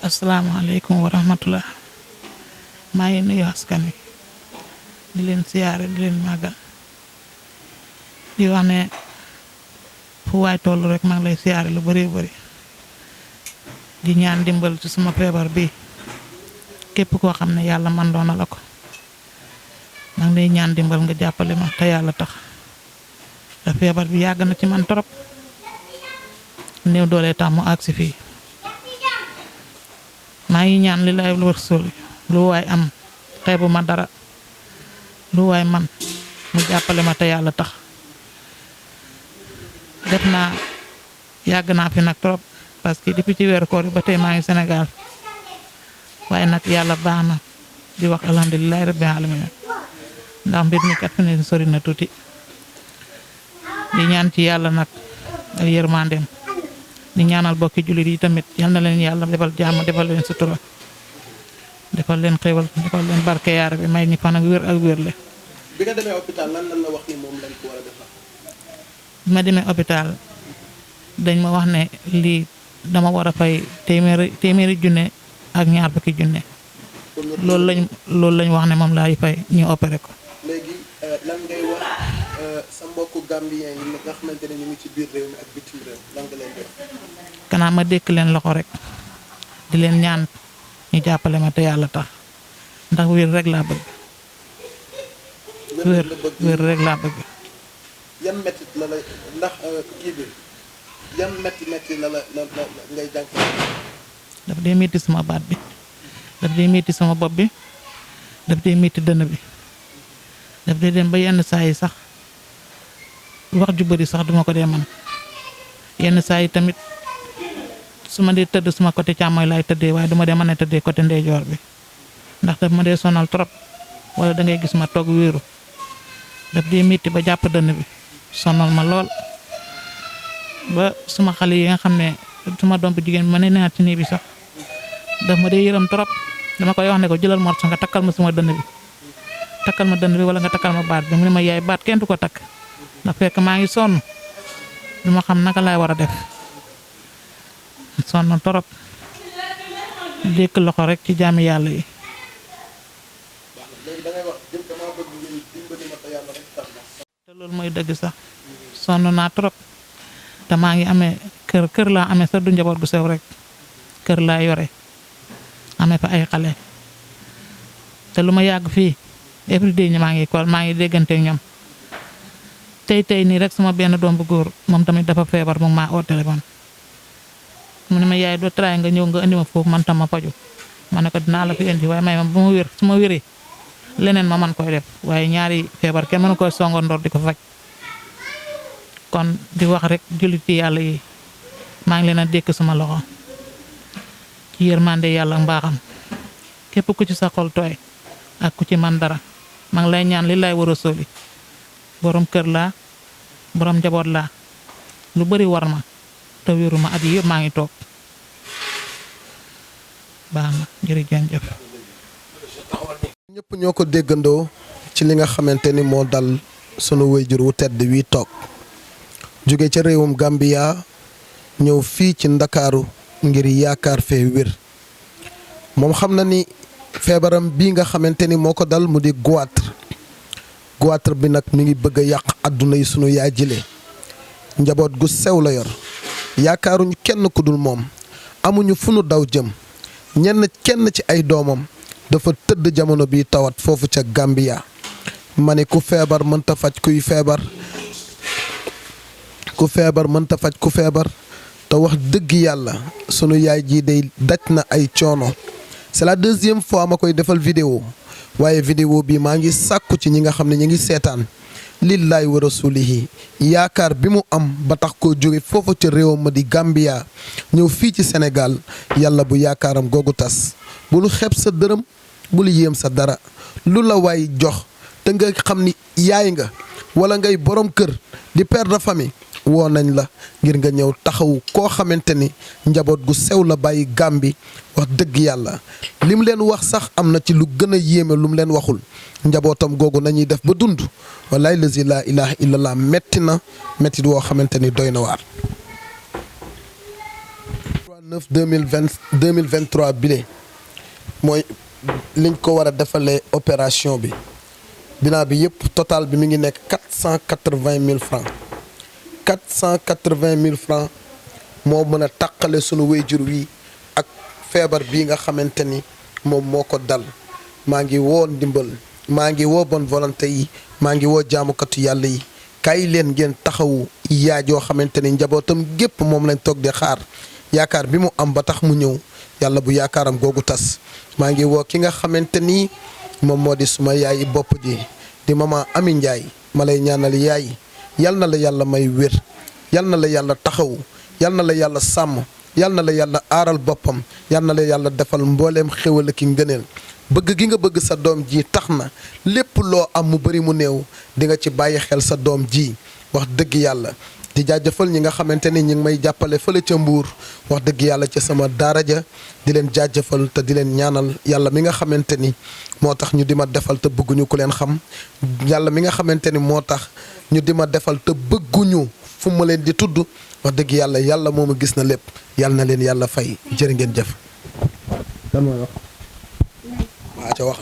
asalaamaaleykum wa rahmatullah maa ngi nuyu askan wi di leen siyaare di leen màggal di wax ne fu waay toll rek maa ngi lay siyaare lu bari bari di ñaan dimbal ci suma feebar bi képp koo xam ne yàlla man doona la ko maa ngi lay ñaan dimbal nga jàppale ma te yàlla tax te feebar bi yàgg na ci man trop néew doole tax mu agsi fii maa ngi ñaan li lay wërsëg lu waay am xeebu ma dara lu waay man mu jàppale ma te yàlla tax def naa yàgg naa fi nag trop parce que depuis ci weeru koor yi ba tey maa ngi Sénégal waaye nag yàlla baax na di wax alhamdulilahi rabbil alamin ndax mbir mi kat fi ne sori na tuuti di ñaan ci yàlla nag ak yërmandeem di ñaanal bokki jullit yi tamit yal na leen yàlla defal jàmm defal leen sutura defal leen xéwal defal leen barke yaara bi may ñi fan ak wér ak wérle. bi nga demee hôpital lan la wax ni moom lañ ko war a defal. bi ma demee hôpital dañ ma wax ne lii dama war a fay téeméeri junne ak ñaar fukki junne loolu lañ wax ne moom laay fay ñu opéré ko. léegi lan ngay wax sa mbokku Gambien yi nga xamante ne ñu ngi ci biir réew mi ak bitim réew lan nga leen di wax. kanaa ma dékk leen loxo rek di leen ñaan ñu jàppale ma te yàlla tax ndax wér rek laa bëgg. wér rek laa bëgg. yan métti la la ndax kii bi yan métti la ngay jànk. daf dee métti sama baat bi daf dee métti sama bopp bi daf dee métti dënn bi daf dee dem ba yenn saa yi sax wax ju bari sax duma ko dee man yenn saa yi tamit su ma dee tëdd suma côté càmmooy laay tëddee waaye duma dee mën a tëddee côté ndeyjoor bi ndax daf ma dee sonal trop wala da ngay gis ma toog wéeru daf dee métti ba jàpp dënn bi sonal ma lool ba suma xale yi nga xam ne suma doom bu jigéen bi ma ne naat ci nii bi sax daf ma dee yërëm trop dama koy wax ne ko jëlal morso nga takkal ma suma dënn bi takkal ma dënn bi wala nga takkal ma baat bi mu ne ma yaay baat kenn du ko takk ndax fekk maa ngi sonn duma xam naka laay war a def sonn trop dékk loxo rek ci jaami yàlla yi. te loolu mooy dëgg sax sonn naa trop te maa ngi amee kër laa amee sax du njaboot gu sew rek kër laa yore amee fa ay xale te lu ma yàgg fii everyday ñi maa ngi kool maa ngi dégganteeg ñoom tey nii rek sama benn doom bu góor moom tamit dafa feebar moom maa oo téléphone mu ne ma yaay doo tray nga ñëw nga indi ma foofu man tam ma faju ma ne ko dinaa la fi indi waaye may ma bu ma wér su ma wéree leneen ma man koy def waaye ñaari feebar kenn mënu koy songandoor di ko faj kon di wax rek jullit yi yàlla yi maa ngi leen a dékk sama loxo ci yërmande yàlla mbaaxam képp ku ci sa xol tooy ak ku ci man dara maa ngi lay ñaan li lay war a sóoli borom kër laa borom njaboot laa lu bari war ma te wéru ma at yi yëpp maa ngi toog baax na jërëjëf. ñëpp ñoo ko déggandoo ci li nga xamante ni moo dal sunu wayjur wu tedd wi toog jóge ca réewum Gambia ñëw fii ci Ndakaaru ngir yaakaar fee wér moom xam na ni feebaram bii nga xamante ni moo ko dal mu di goitre bi nag mi ngi bëgg a yàq àdduna yi sunu yaay jile njaboot gu sew la yor yaakaaruñu kenn ku dul moom amuñu fu nu daw jëm kenn ci ay doomam dafa tëdd jamono bi tawat foofu ca Gambia ma ne ku feebar mënta faj kuy feebar ku feebar mënta faj ku feebar te wax dëgg yàlla sunu yaay jii day daj na ay coono c'est la deuxième fois ma koy defal vidéo waaye vidéo bi maa ngi sàkku ci ñi nga xam ne ñu ngi seetaan lillaay wa rasulihi yaakaar bi mu am ba tax koo jóge foofu ca réewam ma di Gambia ñëw fii ci Sénégal yàlla bu yaakaaram googu tas bul xeeb sa dërëm bul yéem sa dara lu la waay jox te nga xam ni yaay nga wala ngay borom kër di père de famille woo nañ la ngir nga ñëw taxawu koo xamante ni njaboot gu sew la bàyyi Gàmbi wax dëgg yàlla lim leen wax sax am na ci lu gën a yéeme lu mu leen waxul njabootam googu nañuy def ba dund wallaay lazi laa ilaha illallah metti na metti woo xamante ni doy na waar. 9 2023 bile mooy liñ ko war a defalee opération bi bilan bi yëpp total bi mi ngi nekk 480 000 francs 480 000 francs moo mën a tàqale sunu wéyjur wi ak feebar bii nga xamante ni moom moo ko dal maa ngi woo ndimbal maa ngi woo bonne volonté yi maa ngi woo jaamukatu yàlla yi kaay leen ngeen taxawu yaa joo xamante ni njabootam gépp moom lañ toog di xaar yaakaar bi mu am ba tax mu ñëw yàlla bu yaakaaram googu tas maa ngi woo ki nga xamante ni moom moo di suma yaayi bopp ji di mama Ami Ndiaye ma lay ñaanal yaay yal na la yàlla may wér yal na la yàlla taxawu yal na la yàlla sàmm yal na la yàlla aaral boppam yal na la yàlla defal mbooleem xéwal ki ngëneel bëgg gi nga bëgg sa doom ji tax na lépp loo am mu bari mu néew di nga ci bàyyi xel sa doom ji wax dëgg yàlla di jaajëfal ñi nga xamante ni ñi ngi may jàppale fële ca Mbuur wax dëgg yàlla ca sama daara ja di leen jaajëfal te di leen ñaanal yàlla mi nga xamante ni moo tax ñu di ma defal te bëgguñu ku leen xam yàlla mi nga xamante ni moo tax ñu di ma defal te bëgguñu fu ma leen di tudd wax dëgg yàlla yàlla moo ma gis na lépp yàlla na leen yàlla fay jërë ngeen jëf. waa ca wax.